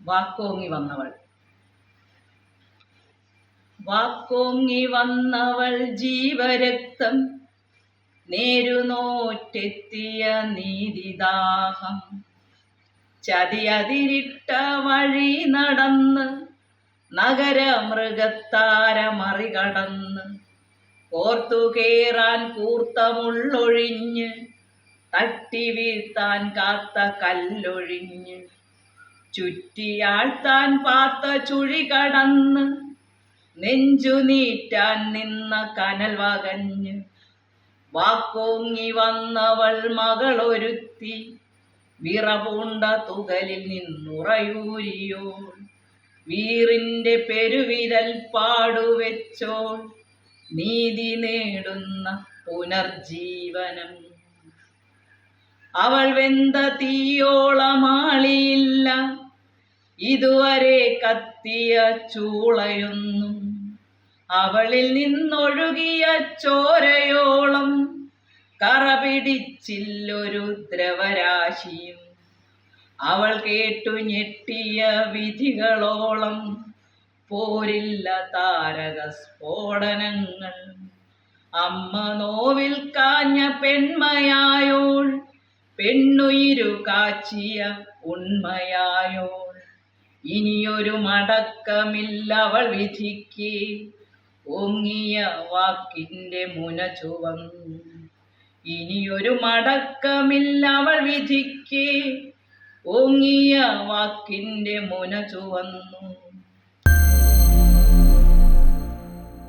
വാക്കോങ്ങി വന്നവൾ. വാക്കോങ്ങി വന്നവൾ ജീവരക്തം നേരുനോറ്റെത്തിയ നീതിദാഹം. ചതിയതിരിട്ട വഴി നടന്ന് നഗരമൃഗത്താര മറികടന്ന് കോർത്തുകേറാൻ കൂർത്ത മുള്ളൊഴിഞ്ഞ് തട്ടി വീഴ്ത്താൻ കാത്ത കല്ലൊഴിഞ്ഞ് ചുറ്റിയാഴ്ത്താൻ പാത്ത ചുഴി കടന്ന് നെഞ്ചു നീറ്റാൻ നിന്ന കനൽ വകഞ്ഞ് വാക്കോങ്ങി വന്നവൾ മകളൊരുത്തി വിറപൂണ്ട തുകലിൽ നിന്നുറയൂരിയോൾ വീറിന്റെ പെരുവിരൽ പാടുവെച്ചോൾ നീതി നേടുന്ന പുനർജീവനം. അവൾ വെന്ത തീയോളമാളിയില്ല ഇതുവരെ കത്തിയ ചൂളയൊന്നും. അവളിൽ നിന്നൊഴുകിയ ചോരയോളം കറ പിടിച്ചില്ലൊരു ദ്രവരാശിയും. അവൾ കേട്ടു ഞെട്ടിയ വിധികളോളം പോരില്ല താരക സ്ഫോടനങ്ങൾ. അമ്മ നോവിൽ കാഞ്ഞ പെൺമയായോൾ പെണ്ണുയിരു കാച്ചിയ ഉണ്മയായോൾ. ഇനിയൊരു മടക്കമില്ലവൾ വിധിക്ക് ഓങ്ങിയ വാക്കിന്റെ മുന ചുവന്നു. ഇനിയൊരു മടക്കമില്ലവൾ വിധിക്ക് ഓങ്ങിയ വാക്കിന്റെ മുന ചുവന്നു.